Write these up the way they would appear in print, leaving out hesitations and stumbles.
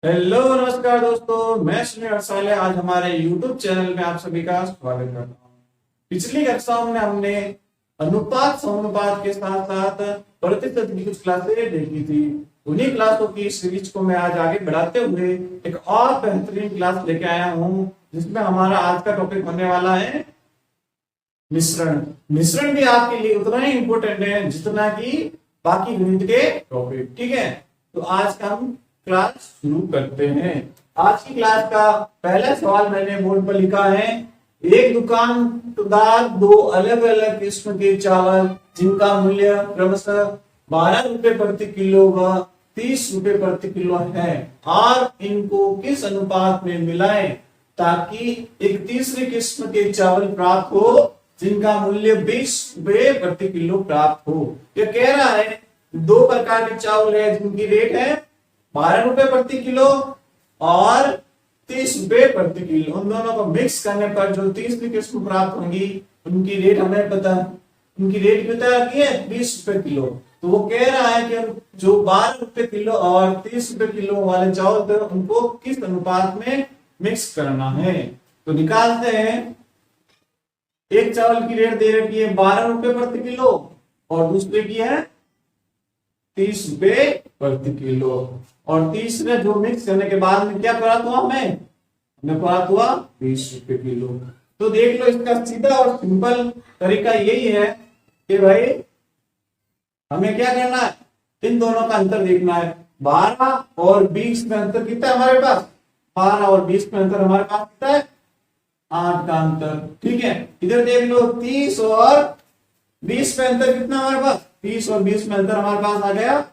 Hello नमस्कार दोस्तों, मैं सुनील हंसाले आज हमारे YouTube चैनल में आप सभी का स्वागत करता हूँ। पिछली कक्षाओं में हमने अनुपात समानुपात के साथ साथ प्रतिशत की कुछ क्लासें देखी थी। उन्हीं क्लासों की सीरीज को मैं आज आगे बढ़ाते हुए एक और बेहतरीन क्लास लेके आया हूँ, जिसमें हमारा आज का टॉपिक होने वाला है मिश्रण। मिश्रण भी आपके लिए उतना ही इम्पोर्टेंट है जितना कि बाकी गणित के टॉपिक। ठीक है, तो आज का हम क्लास शुरू करते हैं। आज की क्लास का पहला सवाल मैंने बोर्ड पर लिखा है। एक दुकानदार दो अलग अलग किस्म के चावल जिनका मूल्य क्रमशः 12 रुपए प्रति किलो व 30 रुपए प्रति किलो है और इनको किस अनुपात में मिलाएं ताकि एक तीसरी किस्म के चावल प्राप्त हो जिनका मूल्य 20 रुपए प्रति किलो प्राप्त हो। यह कह रहा है दो प्रकार के चावल है जिनकी रेट है 12 रुपए प्रति किलो और 30 रुपए प्रति किलो। उन दोनों को मिक्स करने पर जो तीसरी किस्म प्राप्त होंगी उनकी रेट हमें पता, उनकी रेट कितना की है 20 रुपए किलो। तो वो कह रहा है कि जो 12 रुपए किलो और 30 रुपए किलो वाले चावल थे उनको किस अनुपात में मिक्स करना है। तो निकालते हैं। एक चावल की रेट दे रखी है 12 रुपए प्रति किलो और दूसरे की है 30 रुपए प्रति किलो। और तीसरे जो मिक्स करने के बाद में क्या प्राप्त हुआ हमें प्राप्त हुआ 20 रुपए किलो। तो देख लो, इसका सीधा और सिंपल तरीका यही है कि भाई हमें क्या करना है, इन दोनों का अंतर देखना है। 12 और 20 में अंतर कितना है हमारे पास, 12 और 20 में अंतर हमारे पास कितना है 8 का अंतर। ठीक है, इधर देख लो 30 और 20 में अंतर कितना हमारे पास, 30 और 20 में अंतर हमारे पास आ गया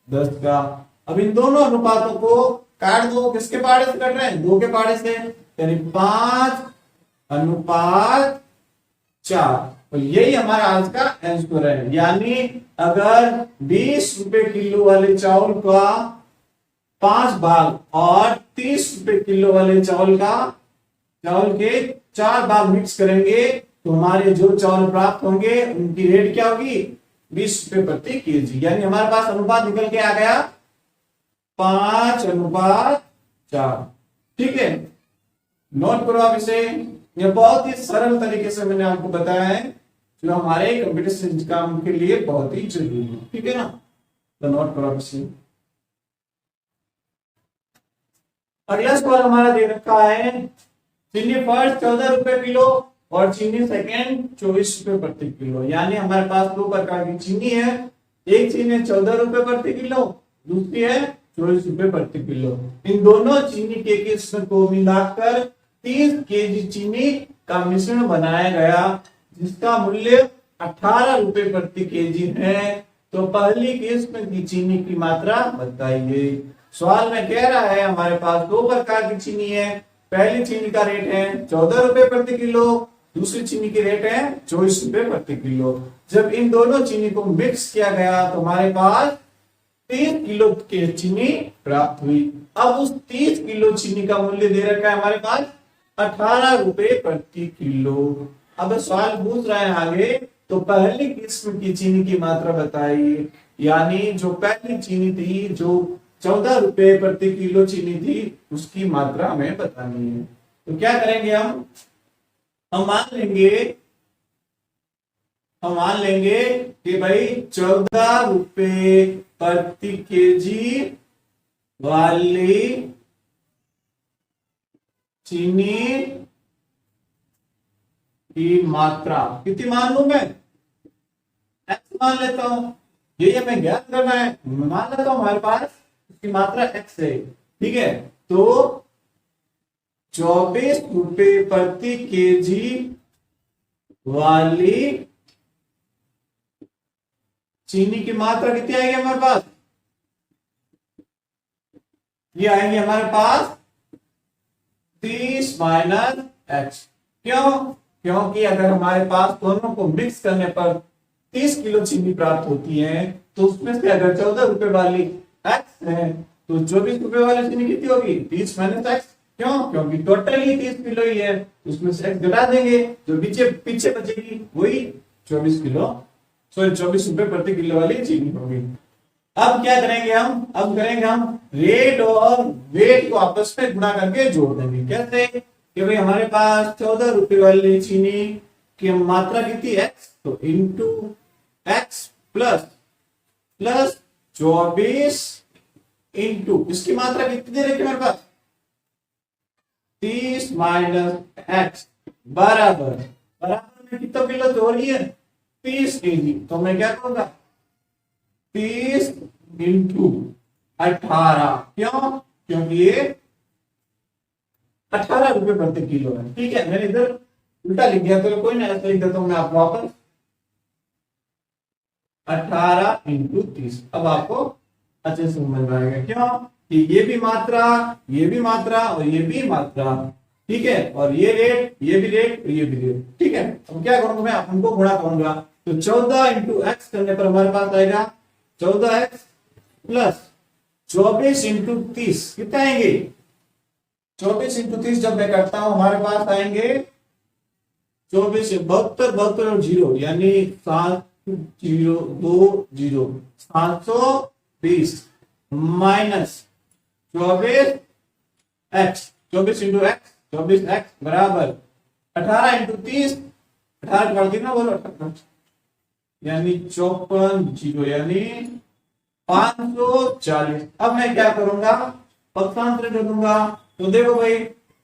10 का। अब इन दोनों अनुपातों को काट दो। किसके पहाड़े से कट रहे हैं, 2 के पहाड़े से, यानी 5:4। तो यही हमारा आज का आंसर है। यानी अगर 20 रुपए किलो वाले चावल का 5 भाग और 30 रुपए किलो वाले चावल के 4 भाग मिक्स करेंगे तो हमारे जो चावल प्राप्त होंगे उनकी रेट क्या होगी 20 रुपए प्रति केजी। यानी हमारे पास अनुपात निकल के आ गया 5:4। ठीक है, नोट करो आप इसे। यह बहुत ही सरल तरीके से मैंने आपको बताया है जो हमारे कंप्यूटर एग्जाम के लिए बहुत ही जरूरी है। ठीक है ना, तो नोट करो आप इसे। अगला सवाल हमारा दे रखा है चीनी फर्स्ट 14 रुपए किलो और चीनी सेकेंड 24 रुपए प्रति किलो। यानी हमारे पास दो प्रकार की चीनी है। एक चीनी है 14 रुपए प्रति किलो, दूसरी है 24 रुपए प्रति किलो। इन दोनों चीनी के किस्म को मिलाकर 30 केजी चीनी का मिश्रण बनाया गया जिसका मूल्य 18 रुपए प्रति केजी है। तो पहली किस्म की चीनी की मात्रा बताइए। सवाल में कह रहा है हमारे पास दो प्रकार की चीनी है। पहली चीनी का रेट है 14 रुपए प्रति किलो, दूसरी चीनी की रेट है 24 रुपए प्रति किलो। जब इन दोनों चीनी को मिक्स किया गया तो हमारे पास 30 किलो की चीनी प्राप्त हुई। अब उस 30 किलो चीनी का मूल्य दे रखा है हमारे पास 18 रुपए प्रति किलो। अब सवाल पूछ रहा है आगे, तो पहली किस्म की चीनी की मात्रा बताइए। यानी जो पहली चीनी थी, जो 14 रुपए प्रति किलो चीनी थी, उसकी मात्रा हमें बतानी है। तो क्या करेंगे हम मान लेंगे कि भाई 14 रुपए प्रति केजी वाली चीनी की मात्रा कितनी मान लू मैं, एक्स मान लेता हूं। ये हमें ज्ञात करना है। मान लेता हूं हमारे पास इसकी मात्रा एक्स है। ठीक है, तो 24 रुपए प्रति केजी वाली चीनी की मात्रा कितनी आएगी हमारे पास, ये आएंगे हमारे पास 30 माइनस एक्स। क्यों, क्योंकि अगर हमारे पास दोनों को मिक्स करने पर 30 किलो चीनी प्राप्त होती है तो उसमें से अगर 14 रुपए वाली एक्स है तो 24 रुपए वाली चीनी कितनी होगी 30 माइनस एक्स। क्यों, क्योंकि टोटल ही 30 किलो ही है, उसमें से एक्स घटा देंगे, जो पीछे बचेगी वही 24 रुपए प्रति किलो वाली चीनी होगी। अब क्या करेंगे हम, अब करेंगे हम रेट और वेट को आपस में गुणा करके जोड़ देंगे। कैसे कि भाई हमारे पास 14 रुपए वाली चीनी की मात्रा कितनी एक्स, तो into x plus plus 24 into इसकी मात्रा कितनी दे रखी मेरे पास 30 माइनस एक्स बराबर बराबर में कितना किलो हो रही है 30 केजी। तो मैं क्या कहूंगा 30 इंटू 18। क्यों? क्योंकि ये 18 रुपए प्रति किलो है। ठीक है, मैंने इधर उल्टा लिख दिया तो कोई ना, ऐसा लिख देता हूं मैं आपको वापस 18 इंटू 30। अब आपको अच्छे से समझ में आएगा। क्यों कि ये भी मात्रा और ये भी मात्रा, ठीक है, और ये रेट ये भी रेट और ये भी रेट। ठीक है, अब क्या करूंगा मैं उनको गुणा करूंगा। तो 14 इंटू एक्स करने पर हमारे पास आएगा 14x प्लस 24 इंटू 30 कितने आएंगे 24 इंटू 30 जब मैं करता हूं हमारे पास आएंगे 24 72 और 0 यानी 702 720 माइनस 24 इंटू एक्स 24x बराबर 18 इंटू 30 18 कर दी ना बोलो 18 यानी 54 0 यानी 540। अब मैं क्या करूंगा पक्षांतर कर दूंगा। तो देखो भाई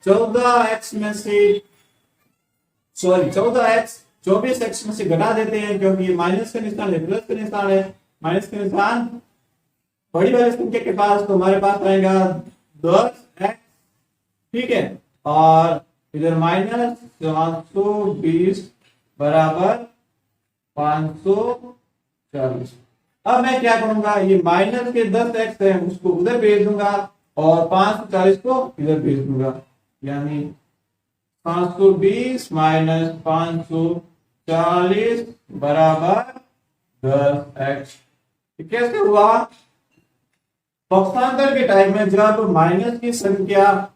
14x में से 24x में से घटा देते हैं क्योंकि माइनस का निशान है प्लस का निशान है। माइनस का निशान बड़ी वाली संख्या के पास तो हमारे पास आएगा 10x। ठीक है, और इधर माइनस 720 बराबर 540। अब मैं क्या करूंगा ये माइनस के 10x है उसको उधर भेज दूंगा और 540 को इधर भेज दूंगा यानी 520 माइनस 540 बराबर 10x। कैसे हुआ पक्षांतर के टाइम में जब माइनस की संख्या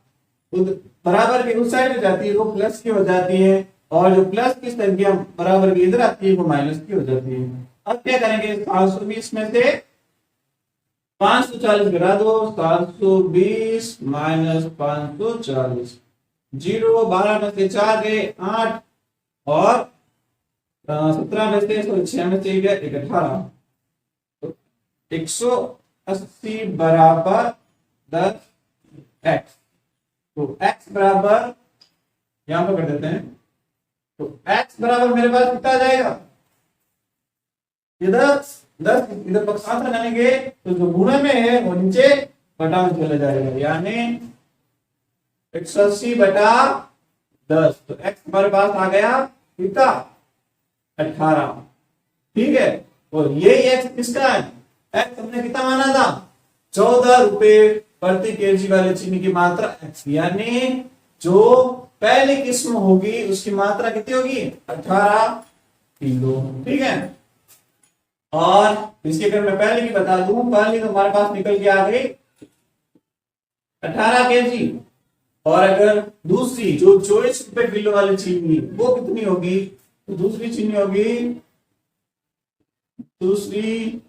बराबर के उस साइड में जाती है वो प्लस की हो जाती है और जो प्लस की संख्या बराबर की इधर आती है वो माइनस की हो जाती है। अब क्या करेंगे 720 में से 540 घटा दो 720 माइनस 540 0 12 में से 4 गए 8 और 17 में से 6 में से गए 18 तो 180 बराबर 10x। तो x बराबर यहां पर कर देते हैं तो x बराबर मेरे पास कितना आ जाएगा इधर 10 इधर पक्षांतर करेंगे तो जो गुणे में है वो नीचे घटा में चला जाएगा यानी 180 बटा 10। तो x हमारे पास आ गया कितना 18। ठीक है, और ये x किसका है x हमने कितना माना था 14 रुपए प्रति केजी वाले चीनी की मात्रा x यानी जो पहली किस्म होगी उसकी मात्रा कितनी होगी 18 किलो। ठीक है, और इसकी अगर मैं पहले की बता दूं पहली तो हमारे पास निकल के आ गई 18 केजी और अगर दूसरी जो 24 रुपए किलो वाली चीनी वो कितनी होगी तो दूसरी चीनी होगी दूसरी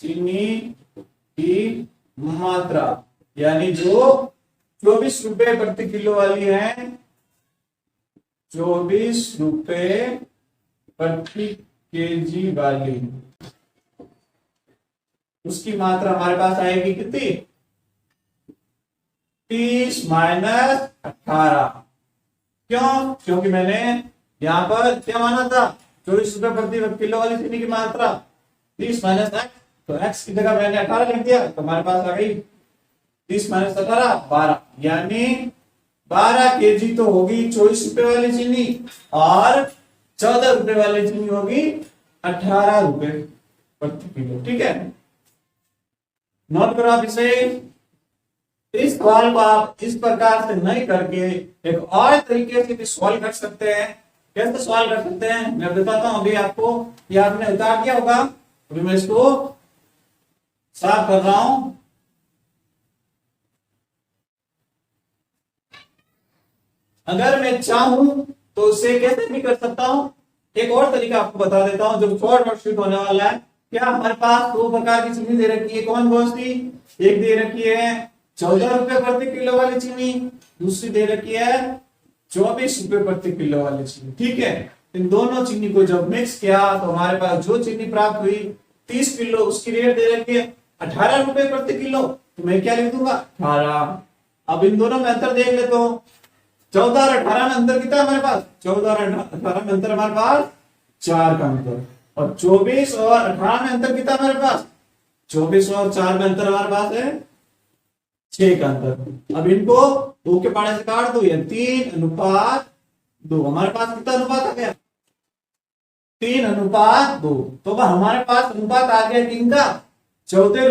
चीनी की मात्रा यानी जो 24 रुपए प्रति किलो वाली है 24 रुपए प्रति केजी वाली उसकी मात्रा हमारे पास आएगी कितनी 30 माइनस 18। क्यों? क्योंकि मैंने यहां पर क्या माना था 24 रुपए प्रति किलो वाली चीनी की मात्रा 30 माइनस एक्स तो x की जगह मैंने 18 लिख दिया तो हमारे पास आ गई 30 माइनस 18 12 यानी 12 केजी तो होगी 24 रुपए वाली चीनी और 14 रुपए वाली चीनी होगी 18 रुपए प्रति किलो। ठीक है, नोट करो आप इसे। इस सवाल को आप इस प्रकार से नहीं करके एक और तरीके से भी सॉल्व कर सकते हैं। कैसे सॉल्व कर सकते हैं मैं बताता हूं। अभी आपको ये आपने उतार दिया होगा, अभी मैं इसको साफ कर रहा हूं। अगर मैं चाहूं तो उसे कैसे भी कर सकता हूं। एक और तरीका आपको बता देता हूं जो शॉर्ट वर्कशीट होने वाला है क्या हमारे पास दो प्रकार की चीनी दे रखी है, कौन कौन सी? एक दे रखी है 14 रुपए प्रति किलो वाली चीनी, दूसरी दे रखी है 24 रुपए प्रति किलो वाली चीनी। ठीक है, इन दोनों चीनी को जब मिक्स किया तो हमारे पास जो चीनी प्राप्त हुई 30 किलो, उसकी रेट दे रखी है 18 रुपए प्रति किलो। तो मैं क्या लिख दूंगा? 18। अब इन दोनों में अंतर देख लेता हूं। 14 और 18 में अंतर कितना है हमारे पास? 14 और 18 में अंतर हमारे पास 4 का अंतर। और 24 और 18 में अंतर कितना हमारे पास? 24 और 4 में अंतर हमारे पास है 6 का अंतर। अब इनको 2 के पाड़े से काट दो, ये 3:2। हमारे पास कितना अनुपात आ गया? 3:2। तो हमारे पास अनुपात आ गया किनका? 14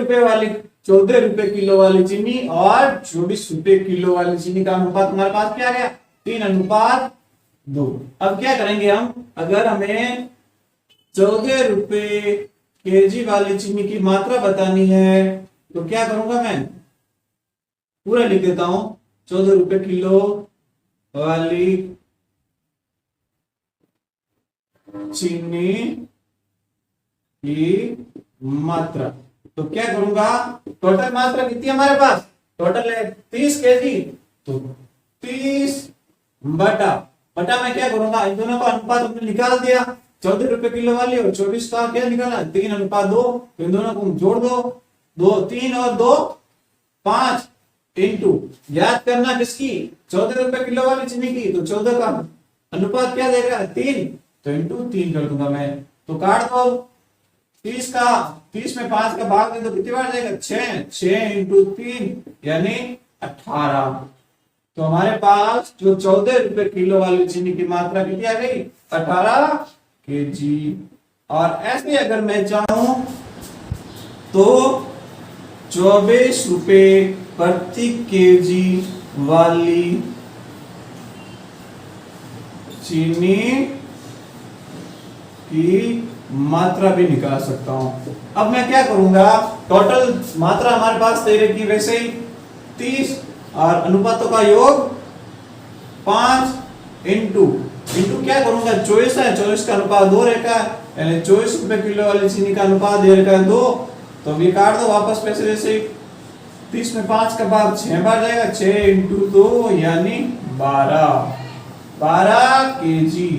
रुपए किलो वाली चीनी और 24 रुपए किलो वाली चीनी का अनुपात हमारे पास क्या आ गया? 3:2। अब क्या करेंगे हम? अगर हमें 14 रुपए केजी वाली चीनी की मात्रा बतानी है तो क्या करूंगा? मैं पूरा लिख देता हूं। 14 रुपए किलो वाली चीनी की मात्रा, तो क्या करूंगा? टोटल मात्रा कितनी है हमारे पास? टोटल है 30 केजी, तो 30 बटा मैं क्या करूंगा? इन दोनों का अनुपात हमने निकाल दिया। 14 रुपए किलो वाली और 24 का क्या निकाला? 3:2। तो इन दोनों को जोड़ दो, 3 और 2 5 इंटू याद करना किसकी? 14 रुपए किलो वाली चीनी की। तो 14 का अनुपात क्या देगा? 3। तो इंटू 3 कर दूंगा मैं। तो काट दो 30 में 5 का भाग दे तो कितनी बार जाएगा? 6 इंटू 3 यानी 18। तो हमारे पास जो 14 रुपए किलो वाली चीनी की मात्रा कितनी आ गई? 18 केजी। और ऐसे अगर मैं चाहूं तो 24 रुपए प्रति केजी वाली चीनी की मात्रा भी निकाल सकता हूं। अब मैं क्या करूंगा? टोटल मात्रा हमारे पास दे रखी वैसे ही 30 और अनुपातों का योग 5 इंटू क्या करूंगा? 24 है, 24 का अनुपात 2 रेखा है, यानी 24 रुपए किलो वाली चीनी का अनुपात दे रखा है 2। तो अभी काट दो वापस पैसे वैसे। 30 में 5 का भाग 6 बार जाएगा, 6 इंटू 2 यानी 12 केजी।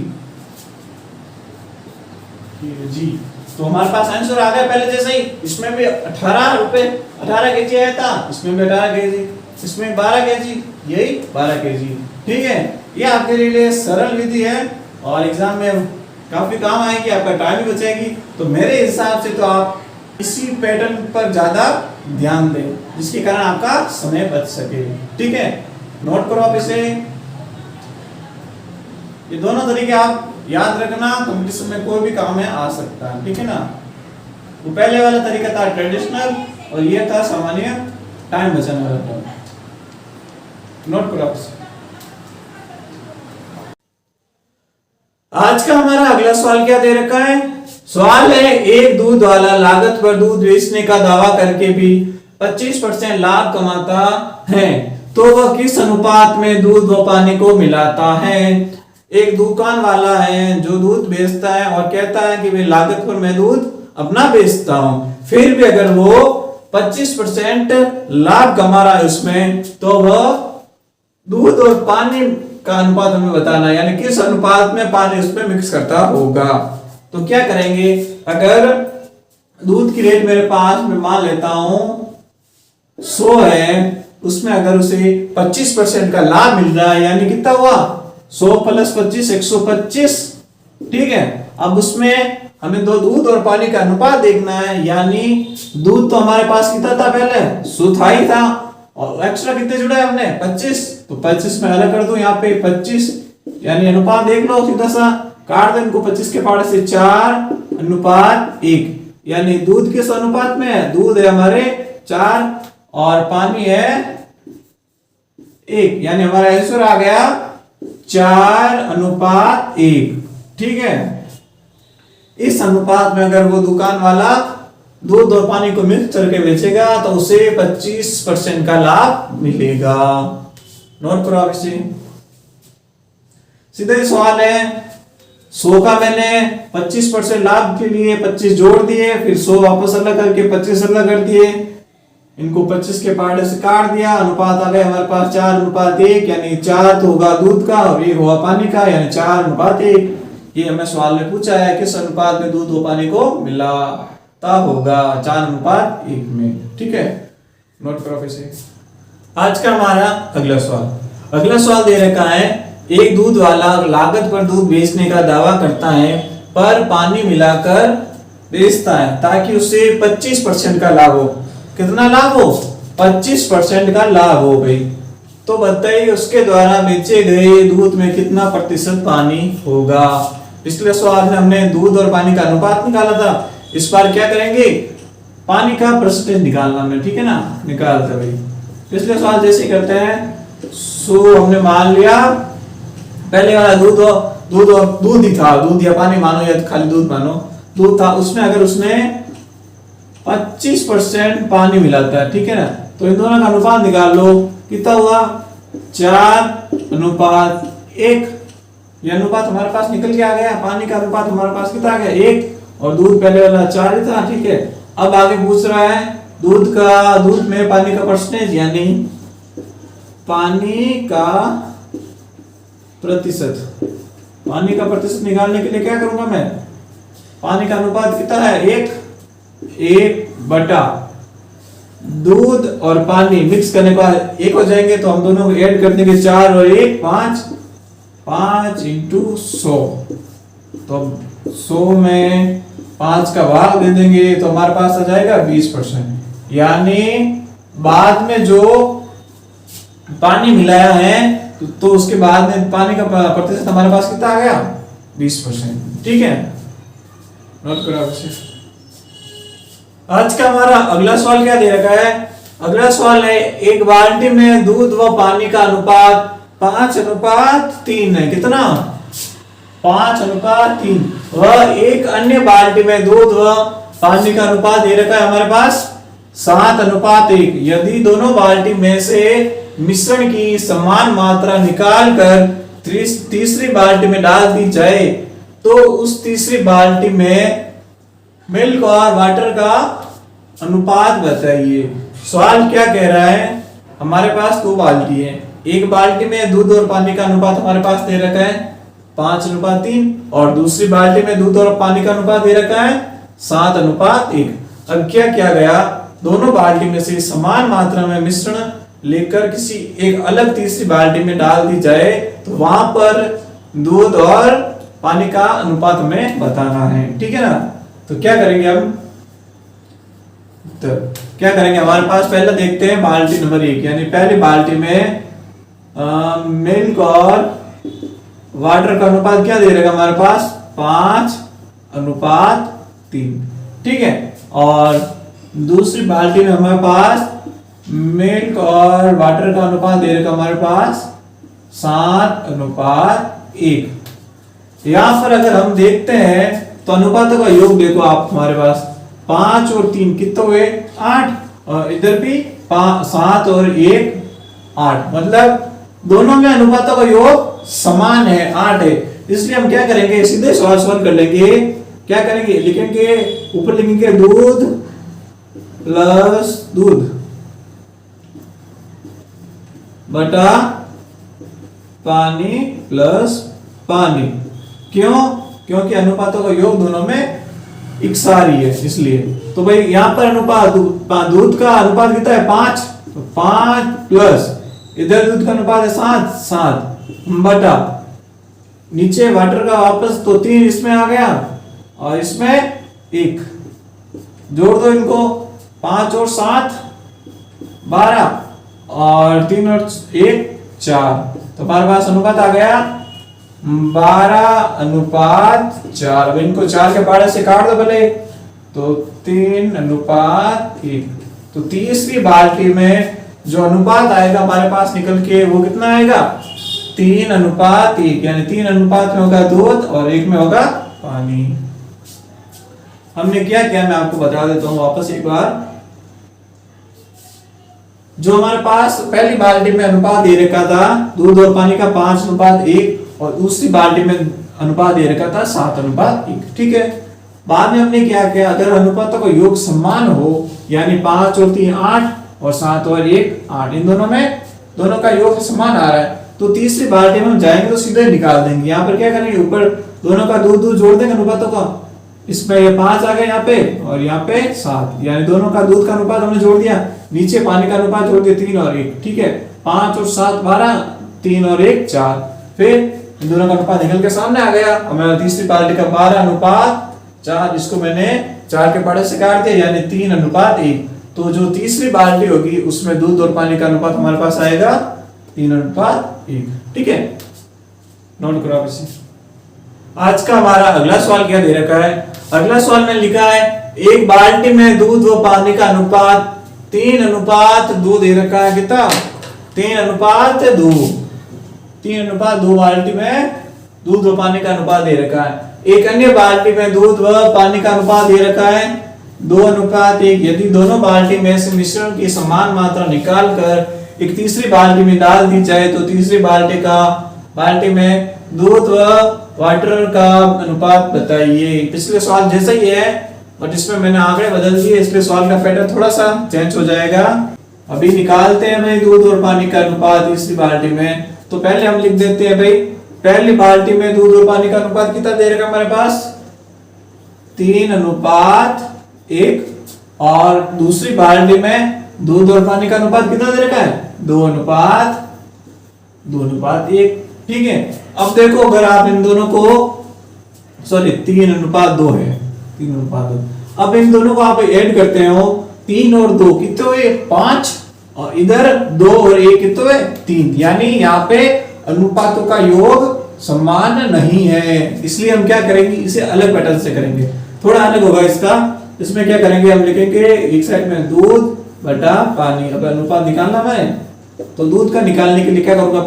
तो हमारे पास आंसर आ गया पहले जैसे ही। इसमें भी 18 केजी आया था, इसमें भी 18 केजी, इसमें 12 केजी, यही 12 केजी। ठीक है, ये आपके लिए सरल विधि है और एग्जाम में काफी काम आएगी, आपका टाइम भी बचेगी। तो मेरे हिसाब से तो आप इसी पैटर्न पर ज्यादा ध्यान दें, जिसके कारण आपका समय बच सके। ठीक है, नोट करो आप इसे। ये दोनों तरीके आप याद रखना, कंपटीशन में कोई भी काम में आ सकता है। ठीक है ना? वो पहले वाला तरीका था ट्रेडिशनल और ये था सामान्य टाइम बचाने वाला। नोट करो आप इसे। आज का हमारा अगला सवाल क्या दे रखा है? सवाल है, एक दूध वाला लागत पर दूध बेचने का दावा करके भी 25% लाभ कमाता है, तो वह किस अनुपात में दूध व पानी को मिलाता है? एक दुकान वाला है जो दूध बेचता है और कहता है कि वे लागत पर मैं दूध अपना बेचता हूं, फिर भी अगर वो 25% लाभ कमा रहा है उसमें, तो वह दूध और पानी का अनुपात हमें बताना है, यानी किस अनुपात में पानी उसमें मिक्स करता होगा। तो क्या करेंगे? अगर दूध की रेट मेरे पास मैं मान लेता हूं 100 है, उसमें अगर उसे 25% का लाभ मिल रहा है, यानी कितना हुआ? 100 + 25 125। ठीक है, अब उसमें हमें दो दूध और पानी का अनुपात देखना है, यानी दूध तो हमारे पास कितना था? पहले 100 ही था और एक्स्ट्रा कितने जुड़ा है हमने? 25। तो 25 में अलग कर दो, यहाँ पे 25, यानी अनुपात देख लो सीधा सा, काट दो इनको 25 के पाड़े से 4:1, यानी दूध किस अनुपात में है? दूध है हमारे 4 और पानी है 1, यानी हमारा आंसर आ गया 4:1। ठीक है, इस अनुपात में अगर वो दुकान वाला दूध और पानी को मिक्स करके बेचेगा तो उसे 25% का लाभ मिलेगा। नोट करो आप इसे। सीधा सवाल है, 100 का मैंने 25% लाभ के लिए 25 जोड़ दिए, फिर 100 वापस अलग करके 25 अलग कर दिए, इनको 25 के पार्ट से काट दिया, अनुपात आ गया हमारे पास 4:1, यानी 4 तो होगा दूध का और 1 होगा पानी का, यानी 4:1। ये हमें सवाल में पूछा है किस अनुपात में दूध और पानी को मिलाता होगा, 4:1 में। ठीक है, नोट करो इसे। आज का हमारा अगला सवाल दे रखा है, एक दूध वाला लागत पर दूध बेचने का दावा करता है पर पानी मिलाकर बेचता है ताकि उसे 25% का लाभ हो। कितना लाभ हो? 25% का लाभ हो भाई। तो बताइए उसके द्वारा बेचे गए दूध में कितना प्रतिशत पानी होगा। पिछले सवाल में हमने दूध और पानी का अनुपात निकाला था, इस बार क्या करेंगे, पानी का परसेंटेज निकालना है। ठीक है ना, निकालते भाई। पिछले सवाल जैसे करते हैं, सो हमने मान लिया पहले वाला दूध ही था, दूध या पानी मानो या खाली दूध मानो, दूध था, उसमें अगर उसने 25% पानी मिलाता है, ठीक है ना, तो इन दोनों का अनुपात निकाल लो, कितना हुआ 4:1। ये अनुपात हमारे पास निकल के आ गया, पानी का अनुपात हमारे पास कितना आ गया 1, और दूध पहले वाला 4 ही था। ठीक है, अब आगे पूछ रहा है दूध में पानी का परसेंटेज, यानी पानी का प्रतिशत। पानी का प्रतिशत निकालने के लिए क्या करूंगा मैं, पानी का अनुपात कितना है 1 बटा दूध और पानी मिक्स करने के बाद 1 हो जाएंगे, तो हम दोनों को ऐड कर देंगे 4 और 1 5, 5 × 100, तो 100 में 5 का भाग दे देंगे तो हमारे पास आ जाएगा 20%। यानी बाद में जो पानी मिलाया है तो उसके बाद में पानी का प्रतिशत हमारे पास कितना आ गया 20%। ठीक है, नोट करो इसे। आज का हमारा अगला सवाल क्या दे रखा है, अगला सवाल है एक बाल्टी में दूध व पानी का अनुपात 5:3 है। कितना? 5:3। वह एक अन्य बाल्टी में दूध व पानी का अनुपात दे रखा है हमारे पास 7:1। यदि दोनों बाल्टी में से मिश्रण की समान मात्रा निकाल कर तीसरी बाल्टी में डाल दी जाए तो उस तीसरी बाल्टी में मिल्क और वाटर का अनुपात बताइए। सवाल क्या कह रहा है, हमारे पास 2 बाल्टी है, एक बाल्टी में दूध और पानी का अनुपात हमारे पास दे रखा है 5:3 और दूसरी बाल्टी में दूध और पानी का अनुपात दे रखा है 7:1। अब क्या किया गया, दोनों बाल्टी में से समान मात्रा में मिश्रण लेकर किसी एक अलग तीसरी बाल्टी में डाल दी जाए तो वहां पर दूध और पानी का अनुपात हमें बताना है। ठीक है ना, तो क्या करेंगे हम, तो क्या करेंगे, हमारे पास पहले देखते हैं बाल्टी नंबर 1, यानी पहली बाल्टी में मिल्क और वाटर का अनुपात क्या दे रहेगा हमारे पास 5:3। ठीक है, और दूसरी बाल्टी में हमारे पास मिल्क और वाटर का अनुपात दे रहेगा हमारे पास 7:1। यहां पर अगर हम देखते हैं तो अनुपातों का योग देखो आप, हमारे पास 5 और 3 कितने हुए 8, और इधर भी 7 और 1 8, मतलब दोनों में अनुपातों का योग समान है 8 है। इसलिए हम क्या करेंगे, सीधे सॉल्व कर लेंगे। क्या करेंगे, लिखेंगे ऊपर लिखेंगे दूध प्लस दूध बटा पानी प्लस पानी। क्यों? क्योंकि अनुपातों का योग दोनों में इकसार ही है, इसलिए। तो भाई यहां पर अनुपात दूध का अनुपात कितना है 5, तो 5 प्लस इधर दूध का अनुपात है 7 बटा नीचे वाटर का वापस तो 3 इसमें आ गया और इसमें 1, जोड़ दो इनको, 5 और 7 12 और 3 और 1 4, तो हमारे पास अनुपात आ गया 12:4। इनको 4 के 12 से काट दो पहले, तो 3:1। तो तीसरी बाल्टी में जो अनुपात आएगा हमारे पास निकल के वो कितना आएगा 3:1, यानी 3 अनुपात में होगा दूध और 1 में होगा पानी। हमने क्या किया मैं आपको बता देता हूं वापस एक बार। जो हमारे पास पहली बाल्टी में अनुपात दे रखा था दूध और पानी का 5:1 और दूसरी बाल्टी में अनुपात दे रखा था 7:1, ठीक है। बाद में हमने क्या किया, अगर अनुपातों का योग समान हो, यानी 5 और 3 8 और 7 और 1 8, इन दोनों में दोनों का योग समान आ रहा है, तो तीसरी बाल्टी में हम जाएंगे तो सीधे निकाल देंगे। यहाँ पर क्या करेंगे, ऊपर दोनों का दूध दूध जोड़ देंगे अनुपातों का, इसमें ये 5 आ गया यहाँ पे और यहाँ पे 7, यानी दोनों का दूध का अनुपात हमने जोड़ दिया। नीचे पानी का अनुपात जोड़ दिया 3 और 1, ठीक है। 5 और 7 12, 3 और 1 4, फिर इन दोनों का अनुपात निकल के सामने आ गया। हमारा तीसरी बाल्टी का 12:4, इसको मैंने 4 के पड़े से काट दिया, यानी 3:1। तो जो तीसरी बाल्टी होगी उसमें दूध और पानी का अनुपात हमारे पास आएगा 3:1, ठीक है। नोट करो आप इसे। आज का हमारा अगला सवाल क्या दे रखा है, अगला सवाल में लिखा है एक बाल्टी में दूध व पानी का अनुपात 3:2 दे रखा है। कितना? 3:2। 3:2 बाल्टी में दूध व पानी का अनुपात दे रखा है। एक अन्य बाल्टी में दूध व पानी का अनुपात दे रखा है 2:1। यदि दोनों बाल्टी में से मिश्रण की समान मात्रा निकाल कर एक तीसरी बाल्टी में डाल दी जाए तो तीसरी बाल्टी में दूध व वाटर का अनुपात बताइए। पिछले सवाल जैसा ही है बट इसमें मैंने आंकड़े बदल दिए, इसलिए सवाल का पैटर्न थोड़ा सा चेंज हो जाएगा। अभी निकालते हैं भाई दूध और पानी का अनुपात तीसरी बाल्टी में। तो पहले हम लिख देते हैं भाई, पहली बाल्टी में दूध और पानी का अनुपात कितना दे रखा हमारे पास 3:1, और दूसरी बाल्टी में दूध और पानी का अनुपात कितना दे रखा है 2:1, ठीक है। अब देखो अगर आप इन दोनों को 3:2 है, 3:2। अब इन दोनों को आप ऐड करते हो, 3 और 2 कितने हुए 5, और इधर 2 और 1 कितने हुए 3, यानी यहाँ पे अनुपातों का योग समान नहीं है। इसलिए हम क्या करेंगे, इसे अलग पैटर्न से करेंगे, थोड़ा अलग होगा इसका। इसमें क्या करेंगे, हम लिखेंगे एक साइड में दूध बटा पानी। अब अनुपात निकालना है तो दूध का निकालने के लिए क्या करूंगा,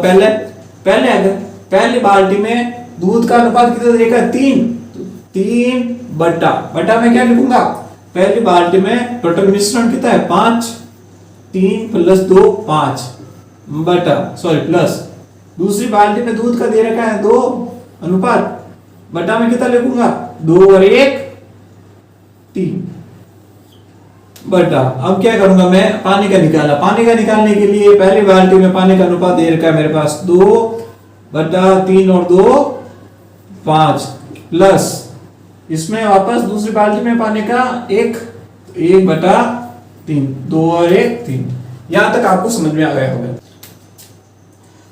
पहले अगर पहली बाल्टी में दूध का अनुपात कितना देगा 3, तो 3 बटा में क्या लिखूंगा, पहली बाल्टी में टोटल मिश्रण कितना है 5, 3 + 2 5 प्लस दूसरी बाल्टी में दूध का दे रखा है 2 अनुपात, बटा में कितना लिखूंगा 2 और 1 3 बटा। अब क्या करूंगा मैं, पानी का निकाला, पानी का निकालने के लिए पहली बाल्टी में पानी का अनुपात दे रखा है मेरे पास 2/3 और 2 5, प्लस इसमें वापस दूसरी बाल्टी में पानी का 1/3, 2 और 1 3। यहां तक आपको समझ में आ गया होगा।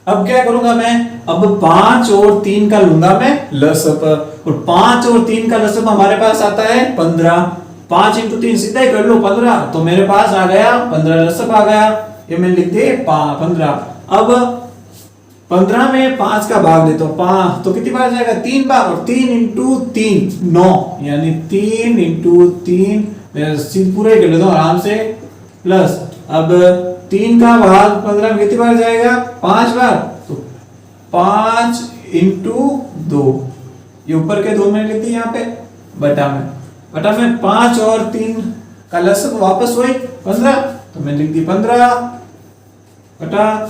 अब क्या करूंगा मैं, अब 5 और 3 का लूंगा मैं लसअप, और 5 और 3 का लसअप हमारे पास आता है 15। 5 × 3 सीधा ही कर लो 15, तो मेरे पास आ गया 15 लसअप आ गया, ये मैं लिख दे 15। अब 15 में 5 का भाग देता हूं 5, तो कितनी बार जाएगा 3 बार, और 3 × 3 9, यानी 3 × 3 मैं सीध पूरा ही कर लेता हूं आराम से, प्लस अब 3 का भाग 15 में कितनी बार जाएगा 5 बार, तो 5 × 2, ये ऊपर के 2 मैंने लिख दिए यहाँ पे, बटा में 5 और 3 का लसअप वापस वही 15, तो मैंने लिख दी 15 बटा।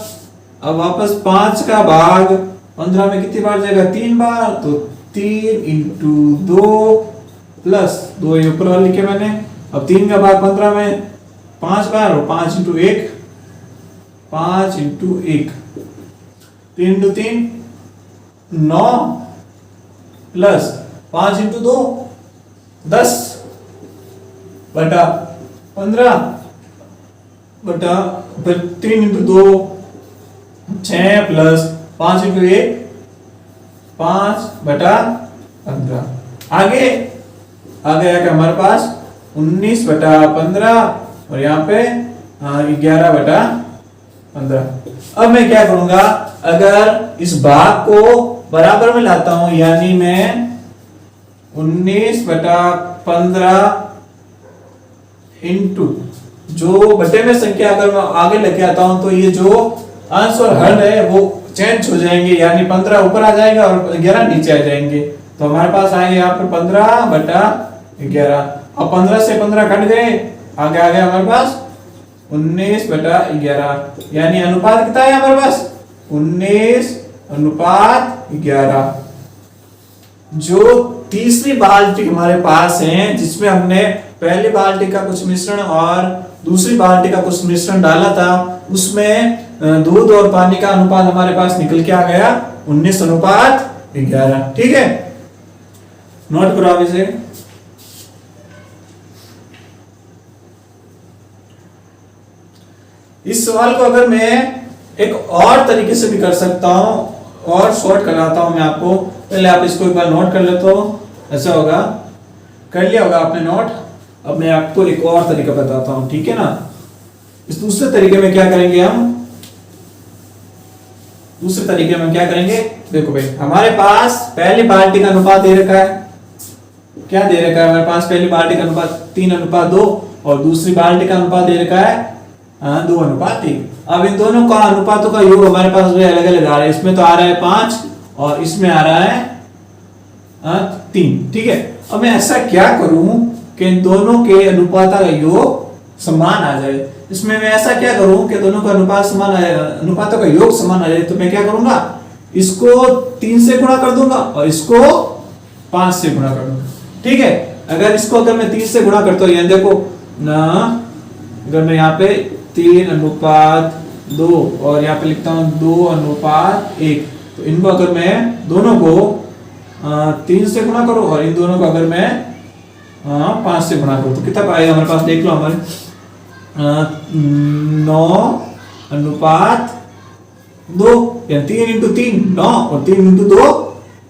अब वापस 5 का भाग 15 में कितनी बार जाएगा 3 बार, तो 3 × 2 प्लस 2 ये ऊपर वाले लिखे मैंने। अब 3 का भाग 15 में 5 बार, और 5 × 1 3 × 3 9 प्लस 5 × 2 10 बटा 15 बटा, फिर 3 × 2 6 प्लस 5 × 1 5 बटा 15। आगे आ गया क्या हमारे पास 19 बटा 15, और यहाँ पे 11 बटा 15। अब मैं क्या करूंगा, अगर इस भाग को बराबर में लाता हूं, यानी मैं 19 बटा 15 इंटू जो बटे में संख्या अगर मैं आगे लेके आता हूं तो ये जो अंश और हर है वो चेंज हो जाएंगे, यानी 15 ऊपर आ जाएगा और 11 नीचे आ जाएंगे। तो हमारे पास आएंगे यहाँ पर 15 बटा 11। अब 15 से 15 कट गए, आगे आ गया हमारे पास 19 बटा 11, यानी अनुपात कितना है हमारे पास 19:11। जो तीसरी बाल्टी हमारे पास है, जिसमें हमने पहली बाल्टी का कुछ मिश्रण और दूसरी बाल्टी का कुछ मिश्रण डाला था, उसमें दूध और पानी का अनुपात हमारे पास निकल के आ गया 19:11। ठीक है, नोट करो आप इसे। इस सवाल को अगर मैं एक और तरीके से भी कर सकता हूं और शॉर्ट कराता हूं मैं आपको, पहले आप इसको एक बार नोट कर ले तो ऐसा होगा, कर लिया होगा आपने नोट। अब मैं आपको एक और तरीका बताता हूं, ठीक है ना। इस दूसरे तरीके में क्या करेंगे हम, दूसरे तरीके में क्या करेंगे, देखो भाई हमारे पास पहली बाल्टी का अनुपात दे रखा है, क्या दे रखा है हमारे पास, पहली बाल्टी का अनुपात 3:2 और दूसरी बाल्टी का अनुपात दे रखा है 2:3। अब इन दोनों का अनुपातों का योग हमारे पास अलग अलग आ रहा है, इसमें तो आ रहा है 5 और इसमें आ रहा है 3। ठीक है, अब मैं ऐसा क्या करूं कि इन दोनों के अनुपात का योग समान आ जाए। इसमें मैं ऐसा क्या करूं कि दोनों का अनुपात समान आ जाए, अनुपातों का योग समान आ जाए। तो मैं क्या करूंगा, इसको 3 से गुणा कर दूंगा और इसको 5 से गुणा कर दूंगा। ठीक है, अगर इसको अगर मैं 3 से गुणा करता हूं, ये देखो ना, अगर मैं यहाँ पे 3:2 और यहाँ पे लिखता हूँ 2:1, तो इनको अगर मैं दोनों को 3 से गुणा करूं और इन दोनों को अगर मैं 5 से गुणा करूं तो कितना आएगा हमारे पास, देख लो हमारे 9:2, 3 × 3 9 और 3 × 2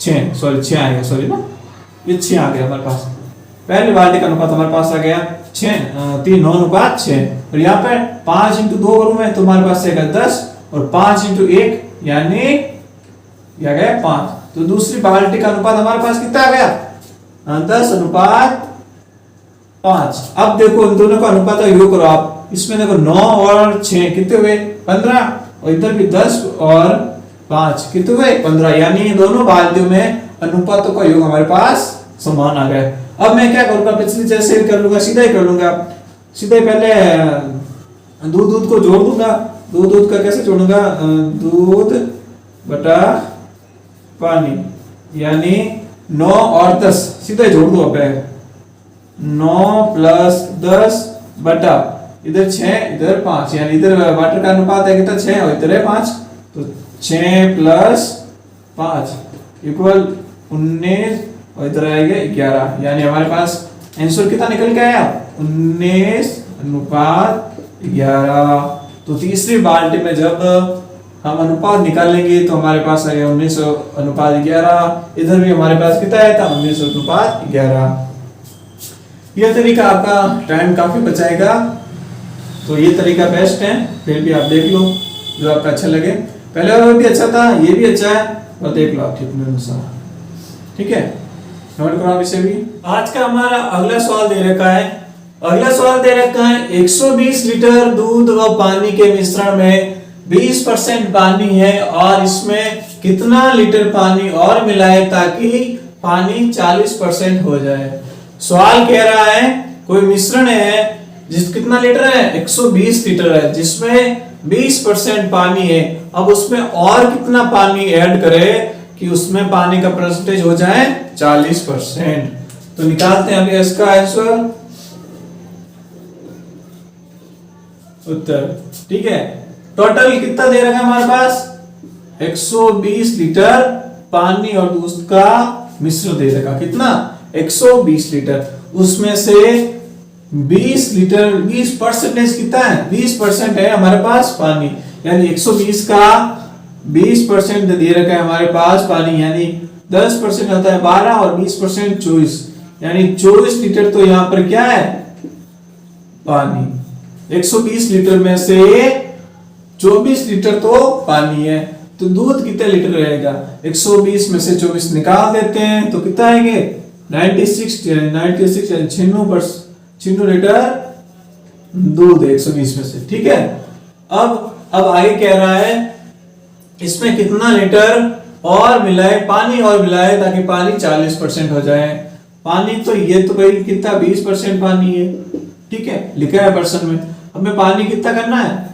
6, सॉरी 6 आएगा, सॉरी ना, ये 6 आ गया हमारे पास। पहली बाल्टी का अनुपात हमारे पास आ गया 9:6 और यहाँ पे 5 × 2 करूं मैं तो हमारे पास आएगा 10 और 5 × 1 यानी क्या गया 5। तो दूसरी बाल्टी का अनुपात हमारे पास कितना आ गया 10:5। अब देखो इन दोनों का अनुपात का योग करो आप, इसमें देखो 9 और 6 कितने हुए 15 और इधर भी 10 और 5 कितने हुए 15, यानी दोनों बाल्टियों में अनुपातों का योग हमारे पास समान आ गया। अब मैं क्या करूंगा, पिछली जैसे कर लूंगा, सीधा ही कर लूंगा, सीधा ही पहले दूध को जोड़ दूंगा। दूध का कैसे जोड़ूंगा, दूध बटा पानी यानी 9 और 10 सीधा जोड़ दो। अब 9 + 10 बटा इधर 6 इधर 5, यानी इधर वाटर का अनुपात है कितना 6 और इधर है 5, तो 6 + 5 = 19 और इधर आएगा 11, यानी हमारे पास आंसर कितना निकल के आया 19:11। तो तीसरी बाल्टी में जब हम अनुपात निकालेंगे तो हमारे पास आएगा 19:11। इधर भी हमारे पास कितना आया था 19:11। यह तरीका आपका टाइम काफी बचाएगा, तो ये तरीका बेस्ट है, फिर भी आप देख लो जो आपका अच्छा लगे। पहले वाला भी अच्छा था, ये भी अच्छा है, और देख लो आप ठीक है, नोट करो आप इसे भी। आज का हमारा अगला सवाल दे रखा है, अगला सवाल दे रखा है 120 लीटर दूध व पानी के मिश्रण में 20% पानी है और इसमें कितना लीटर पानी और मिलाए ताकि पानी 40% हो जाए। सवाल कह रहा है कोई मिश्रण है जिस कितना लीटर है 120 लीटर है, जिसमें 20% पानी है। अब उसमें और कितना पानी ऐड करे कि उसमें पानी का परसेंटेज हो जाए 40%। तो निकालते हैं अभी इसका आंसर, उत्तर। ठीक है, टोटल कितना दे रखा है हमारे पास 120 लीटर पानी और दूध का मिश्रण दे रखा, कितना 120 लीटर, उसमें से 20 लीटर 20% कितना है 20% है हमारे पास पानी, यानी 120 का 20% दे रखा है हमारे पास पानी, यानी 10% होता है 12 और 20% 24, यानी 24 लीटर तो यहाँ पर क्या है पानी। 120 लीटर में से 24 लीटर तो पानी है, तो दूध कितने लीटर रहेगा 120 में से 24 निकाल देते हैं तो कितना आएंगे 96 96 लीटर दूध 120 में से। ठीक है, अब आगे कह रहा है इसमें कितना लीटर और मिलाए, पानी और मिलाए ताकि पानी 40% हो जाए। पानी तो ये तो भाई कितना 20% पानी है, ठीक है लिखा है पर्सन में, हमें पानी कितना करना है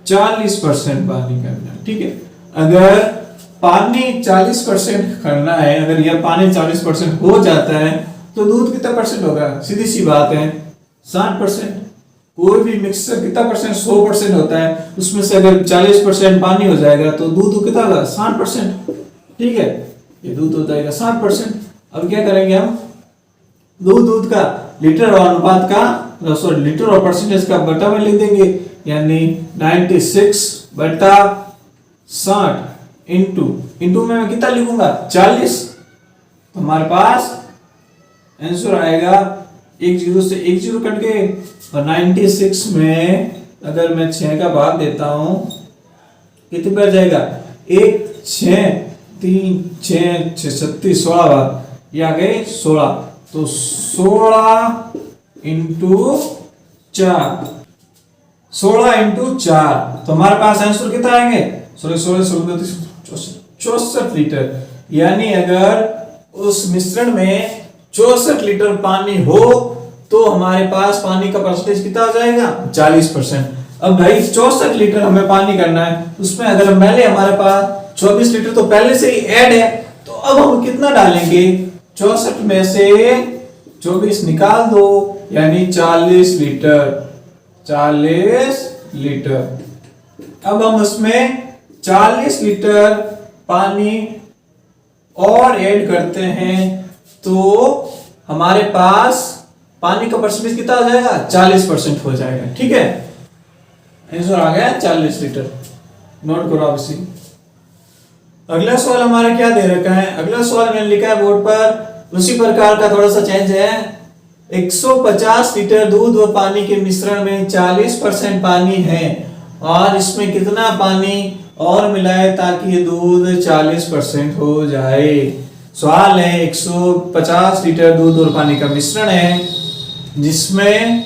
40% पानी करना है। ठीक है, अगर पानी 40% करना है, अगर यह पानी 40% हो जाता है तो दूध कितना परसेंट होगा? सीधी सी बात है 60%। कोई भी मिक्सचर कितना परसेंट? 100% होता है, उसमें से अगर 40% पानी हो जाएगा तो दूध कितना होगा? 60%। ठीक है, ये दूध हो जाएगा 60%। अब क्या करेंगे हम? दूध का लीटर और अनुपात का, सॉरी लीटर और परसेंटेज का बटा में लिख देंगे, यानी 96/60 इंटू में मैं कितना लिखूंगा? 40। तो हमारे पास आंसर आएगा, एक जीरो से एक जीरो कट गए, और 96 में अगर मैं 6 का भाग देता हूं कितने पर जाएगा? 1 6 3 6 6 36 16 भाग, ये आ गए 16। तो 16 इंटू 4, 16 इंटू 4, तो हमारे पास आंसर कितना आएंगे? 64 लीटर। यानी अगर उस मिश्रण में 64 लीटर पानी हो तो हमारे पास पानी का परसेंटेज कितना हो जाएगा? 40%। अब भाई 64 लीटर हमें पानी करना है, उसमें अगर पहले हमारे पास 24 लीटर तो पहले से ही ऐड है, तो अब हम कितना डालेंगे? 64 में से 24 निकाल दो, यानी 40 लीटर। 40 लीटर। अब हम उसमें 40 लीटर पानी और ऐड करते हैं तो हमारे पास पानी का परसेंटेज कितना हो जाएगा? 40% हो जाएगा। ठीक है, आंसर आ गया 40 लीटर। नोट करो आप इसी। अगला सवाल हमारा क्या दे रखा है? अगला सवाल मैंने लिखा है बोर्ड पर, उसी प्रकार का थोड़ा सा चेंज है। 150 लीटर दूध व पानी के मिश्रण में 40% पानी है, और इसमें कितना पानी और मिलाए ताकि ये दूध 40% हो जाए। सवाल है 150 लीटर दूध और पानी का मिश्रण है जिसमें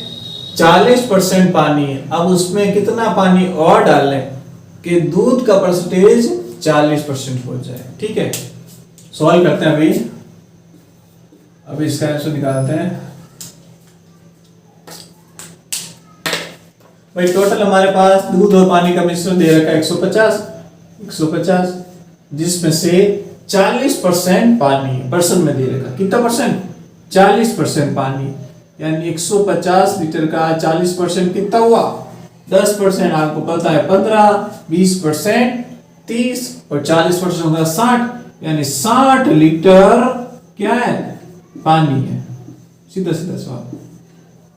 40% पानी है, अब उसमें कितना पानी और डालें कि दूध का परसेंटेज 40% हो जाए। ठीक है, सॉल्व करते हैं अभी इसका आंसर निकालते हैं। भाई टोटल हमारे पास दूध और पानी का मिश्रण दे रखा है 150, जिसमें से 40% पानी, परसेंट में दे रखा कितना परसेंट? 40% पानी, यानी 150 लीटर का 40% कितना हुआ? 10%। आपको पता है 15, 20% 30 और 40% होगा 60, यानी 60 लीटर क्या है? पानी है। सीधा सीधा सवाल,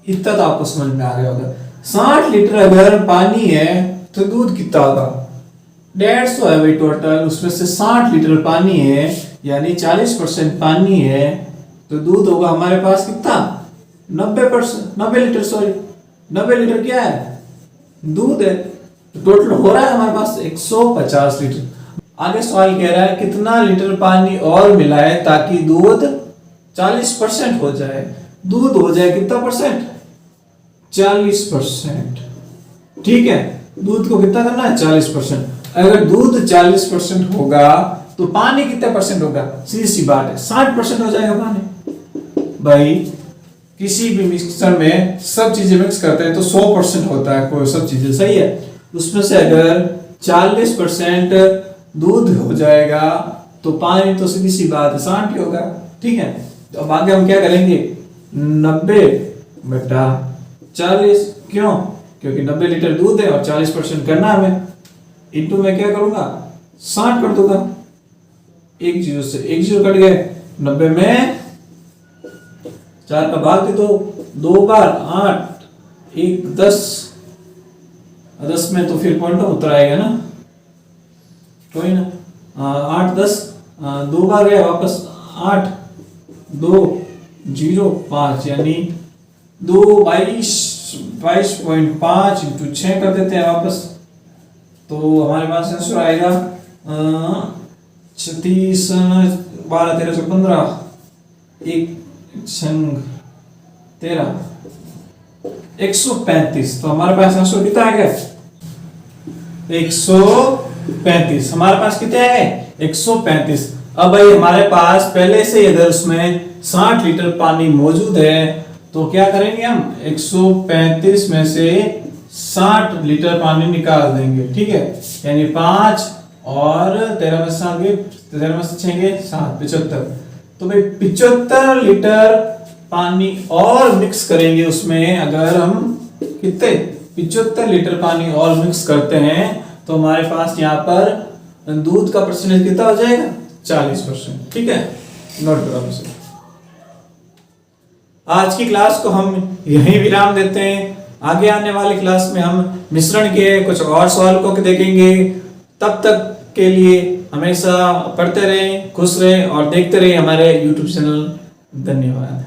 इतना तो आपको समझ में आ गया होगा। 60 लीटर अगर पानी है तो दूध कितना होगा? 150 है भाई टोटल, उसमें से 60 लीटर पानी है, यानी 40% पानी है, तो दूध होगा हमारे पास कितना? 90 लीटर, सॉरी 90 लीटर क्या है? दूध है। तो टोटल हो रहा है हमारे पास 150 लीटर। आगे सवाल कह रहा है कितना लीटर पानी और मिलाए ताकि दूध 40% हो जाए। दूध हो जाए कितना परसेंट? 40%। ठीक है, दूध को कितना करना है? 40%। अगर दूध 40% होगा तो पानी कितने परसेंट होगा? सीधी सी बात है 60% हो जाएगा पानी। भाई किसी भी मिक्सचर में सब चीजें मिक्स करते हैं तो 100% होता है कोई सब चीजें, सही है। उसमें से अगर 40% दूध हो जाएगा तो पानी तो सीधी सी बात है 60 ही होगा। ठीक है, तो अब आगे हम क्या करेंगे? 90/40। क्यों? क्योंकि 90 लीटर दूध है और 40% करना हमें, इनटू में क्या करूंगा? 60 कर दूंगा। एक जीरो से एक जीरो कट गए, 90 में 4 का भाग दे दो, 2 बार 8, 1 10, 10 में तो फिर पॉइंट उत्तर आएगा ना, कोई ना। 8 10, 2 बार गया वापस 8 2 0 5, यानी 2 22.5 इंटू 6 कर देते हैं वापस, तो हमारे पास आंसर आएगा 36 12 13 15 1 संग 13 135। तो हमारे पास आंसर कितना आ गया? 135। हमारे पास कितने आ गए? 135। अब भाई हमारे पास पहले से अगर उसमें 60 लीटर पानी मौजूद है तो क्या करेंगे हम? 135 में से 60 लीटर पानी निकाल देंगे। ठीक है, यानी 5 और 13 में से 7 गए, 13 में से 6 गए 7, 75। तो भाई 75 लीटर पानी और मिक्स करेंगे उसमें। अगर हम कितने 75 लीटर पानी और मिक्स करते हैं तो हमारे पास यहाँ पर दूध का परसेंटेज कितना हो जाएगा, 40%। ठीक है, नोट करो इसे। आज की क्लास को हम यहीं विराम देते हैं। आगे आने वाली क्लास में हम मिश्रण के कुछ और सवाल को देखेंगे। तब तक के लिए हमेशा पढ़ते रहें, खुश रहें और देखते रहें हमारे YouTube चैनल। धन्यवाद।